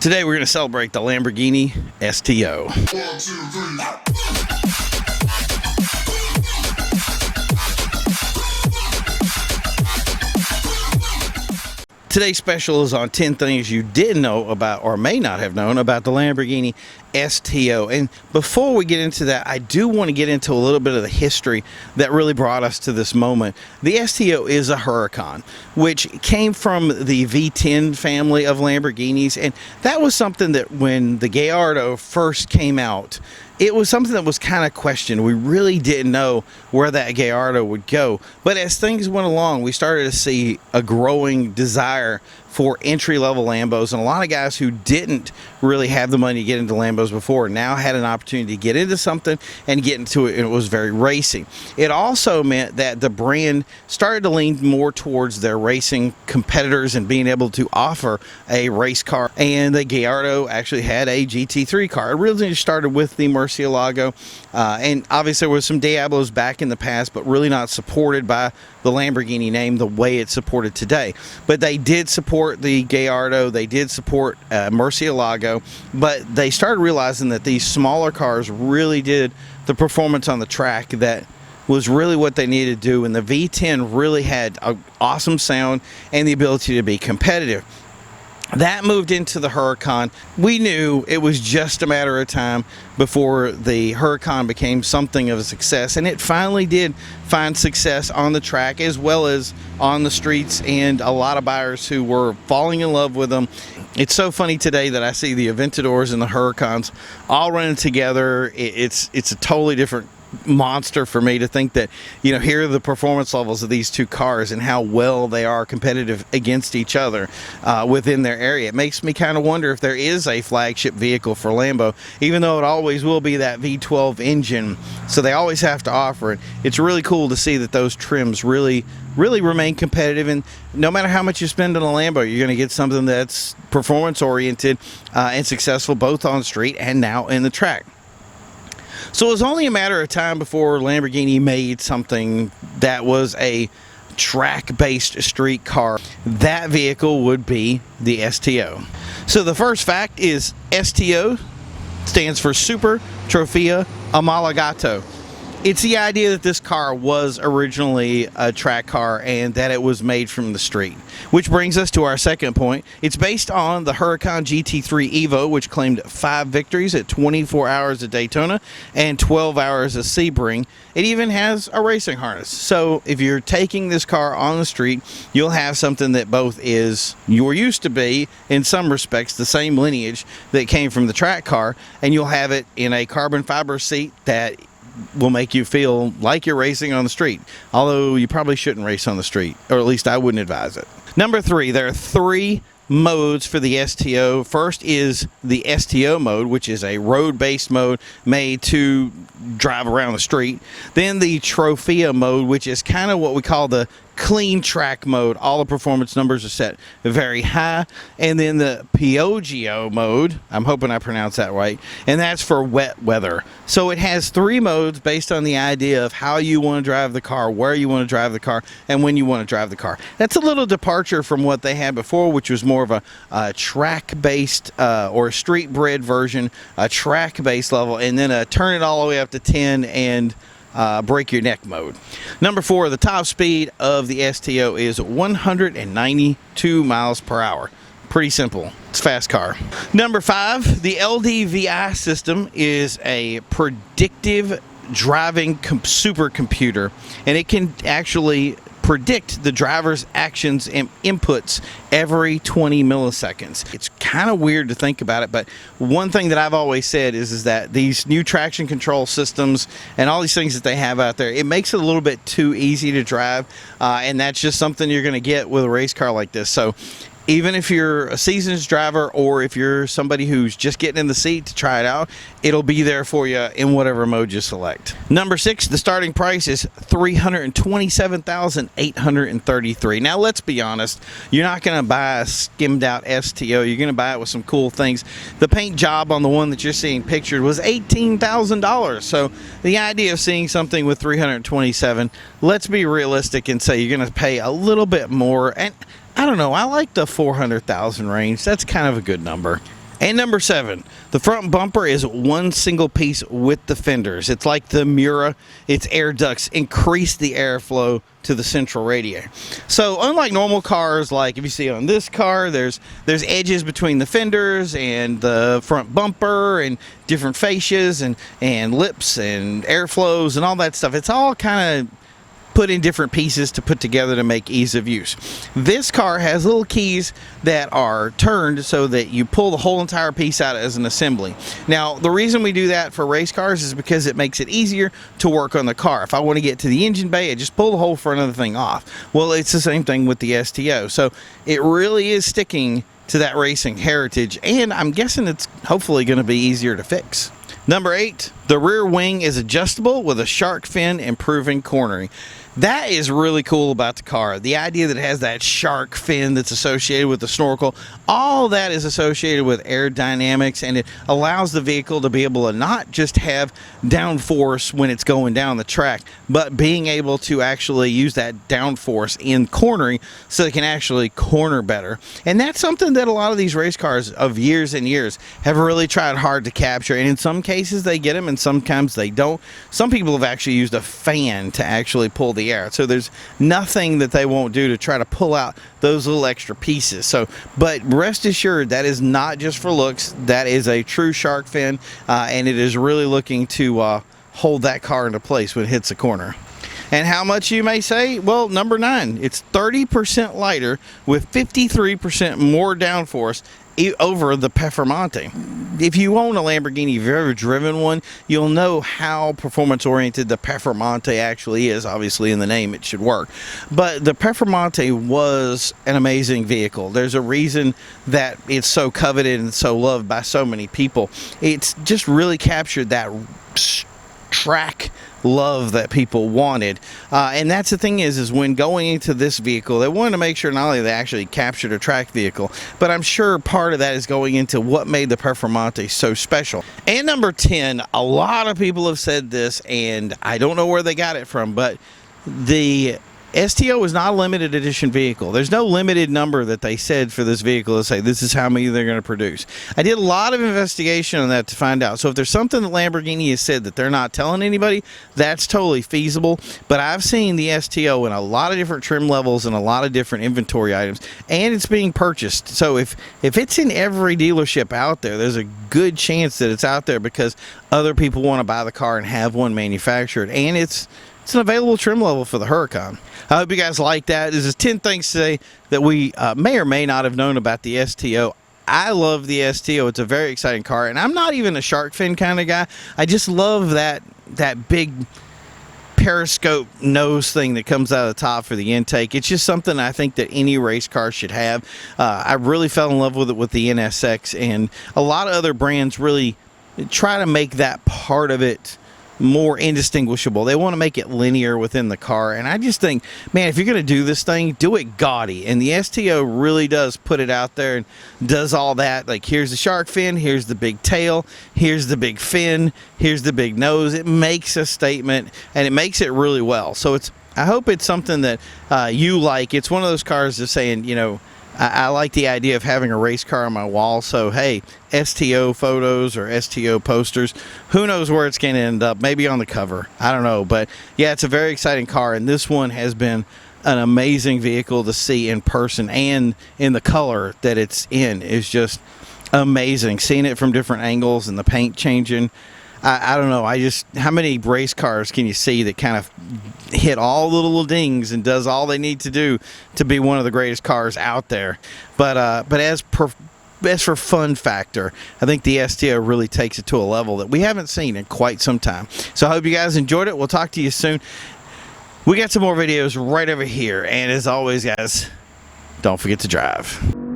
Today we're going to celebrate the Lamborghini STO. 1, 2, 3. Today's special is on 10 things you didn't know about or may not have known about the Lamborghini STO. And before we get into that, I do want to get into a little bit of the history that really brought us to this moment. The STO is a Huracan, which came from the V10 family of Lamborghinis, and that was something that when the Gallardo first came out, it was something that was kind of questioned. We really didn't know where that Gallardo would go. But as things went along, we started to see a growing desire for entry-level Lambos, and a lot of guys who didn't really have the money to get into Lambos before now had an opportunity to get into something and get into it, and it was very racing. It also meant that the brand started to lean more towards their racing competitors and being able to offer a race car, and the Gallardo actually had a GT3 car. It really started with the Murcielago, and obviously there was some Diablos back in the past, but really not supported by the Lamborghini name the way it's supported today. But they did support the Gallardo, they did support Murcielago, but they started realizing that these smaller cars really did the performance on the track that was really what they needed to do, and the V10 really had an awesome sound and the ability to be competitive. That moved into the Huracan. We knew it was just a matter of time before the Huracan became something of a success, and it finally did find success on the track as well as on the streets, and a lot of buyers who were falling in love with them. It's so funny today that I see the Aventadors and the Huracans all running together. It's a totally different monster for me to think that, you know, here are the performance levels of these two cars and how well they are competitive against each other within their area. It makes me kind of wonder if there is a flagship vehicle for Lambo, even though it always will be that V12 engine, so they always have to offer it. It's really cool to see that those trims really remain competitive, and no matter how much you spend on a Lambo, you're going to get something that's performance oriented and successful both on street and now in the track. So it was only a matter of time before Lamborghini made something that was a track-based street car. That vehicle would be the STO. So the first fact is STO stands for Super Trofeo Omologato. It's the idea that this car was originally a track car and that it was made from the street. Which brings us to our second point. It's based on the Huracan GT3 Evo, which claimed 5 victories at 24 hours at Daytona and 12 hours at Sebring. It even has a racing harness. So if you're taking this car on the street, you'll have something that both is, you're used to be, in some respects, the same lineage that came from the track car, and you'll have it in a carbon fiber seat that will make you feel like you're racing on the street, although you probably shouldn't race on the street, or at least I wouldn't advise it. Number 3, there are 3 modes for the STO. First is the STO mode, which is a road-based mode made to drive around the street. Then the Trofeo mode, which is kind of what we call the clean track mode. All the performance numbers are set very high. And then the Piaggio mode, I'm hoping I pronounced that right, and that's for wet weather. So it has 3 modes based on the idea of how you want to drive the car, where you want to drive the car, and when you want to drive the car. That's a little departure from what they had before, which was more of a track-based or a street-bred version, a track-based level, and then a turn it all the way up to 10 and break your neck mode. Number 4, the top speed of the STO is 192 miles per hour. Pretty simple. It's a fast car. Number 5, the LDVI system is a predictive driving supercomputer, and it can actually predict the driver's actions and inputs every 20 milliseconds. It's kind of weird to think about it, but one thing that I've always said is that these new traction control systems and all these things that they have out there, it makes it a little bit too easy to drive, and that's just something you're going to get with a race car like this. So even if you're a seasoned driver or if you're somebody who's just getting in the seat to try it out, it'll be there for you in whatever mode you select. Number 6, the starting price is $327,833. Now, let's be honest, you're not going to buy a skimmed out STO. You're going to buy it with some cool things. The paint job on the one that you're seeing pictured was $18,000. So the idea of seeing something with $327,000, let's be realistic and say you're going to pay a little bit more. And I don't know, I like the $400,000 range. That's kind of a good number. And number 7, the front bumper is one single piece with the fenders. It's like the Mura. Its air ducts increase the airflow to the central radiator. So unlike normal cars, like if you see on this car, there's edges between the fenders and the front bumper and different fascias and lips and airflows and all that stuff. It's all kind of put in different pieces to put together to make ease of use. This car has little keys that are turned so that you pull the whole entire piece out as an assembly. Now, the reason we do that for race cars is because it makes it easier to work on the car. If I want to get to the engine bay, I just pull the whole front of the thing off. Well, it's the same thing with the STO. So it really is sticking to that racing heritage, and I'm guessing it's hopefully going to be easier to fix. Number 8, the rear wing is adjustable with a shark fin, improving cornering. That is really cool about the car. The idea that it has that shark fin that's associated with the snorkel, all that is associated with aerodynamics, and it allows the vehicle to be able to not just have downforce when it's going down the track, but being able to actually use that downforce in cornering so it can actually corner better. And that's something that a lot of these race cars of years and years have really tried hard to capture, and in some cases they get them and sometimes they don't. Some people have actually used a fan to actually pull the air, so there's nothing that they won't do to try to pull out those little extra pieces. So, but rest assured, that is not just for looks. That is a true shark fin, and it is really looking to hold that car into place when it hits a corner. And how much, you may say? Well, number 9, it's 30% lighter with 53% more downforce over the Performante. If you own a Lamborghini, if you've ever driven one, you'll know how performance oriented the Performante actually is. Obviously in the name it should work, but the Performante was an amazing vehicle. There's a reason that it's so coveted and so loved by so many people. It's just really captured that track love that people wanted, and that's the thing is when going into this vehicle, they wanted to make sure not only they actually captured a track vehicle, but I'm sure part of that is going into what made the Performante so special. And number 10, a lot of people have said this, and I don't know where they got it from, but the STO is not a limited edition vehicle. There's no limited number that they said for this vehicle to say this is how many they're going to produce. I did a lot of investigation on that to find out. So if there's something that Lamborghini has said that they're not telling anybody, that's totally feasible. But I've seen the STO in a lot of different trim levels and a lot of different inventory items, and it's being purchased. So if it's in every dealership out there, there's a good chance that it's out there because other people want to buy the car and have one manufactured, and it's an available trim level for the Huracan. I hope you guys like that. This is 10 things today that we may or may not have known about the STO. I love the STO. It's a very exciting car, and I'm not even a shark fin kind of guy. I just love that big periscope nose thing that comes out of the top for the intake. It's just something I think that any race car should have. I really fell in love with it with the NSX, and a lot of other brands really try to make that part of it more indistinguishable. They want to make it linear within the car, and I just think, man, if you're going to do this thing, do it gaudy. And the STO really does put it out there and does all that. Like, here's the shark fin, here's the big tail, here's the big fin, here's the big nose. It makes a statement, and it makes it really well. So I hope it's something that you like. It's one of those cars that's saying, you know, I like the idea of having a race car on my wall. So, hey, STO photos or STO posters, who knows where it's going to end up? Maybe on the cover. I don't know. But, yeah, it's a very exciting car, and this one has been an amazing vehicle to see in person, and in the color that it's in is just amazing. Seeing it from different angles and the paint changing. I don't know. How many race cars can you see that kind of hit all the little dings and does all they need to do to be one of the greatest cars out there? But as for fun factor, I think the STO really takes it to a level that we haven't seen in quite some time. So I hope you guys enjoyed it. We'll talk to you soon. We got some more videos right over here. And as always, guys, don't forget to drive.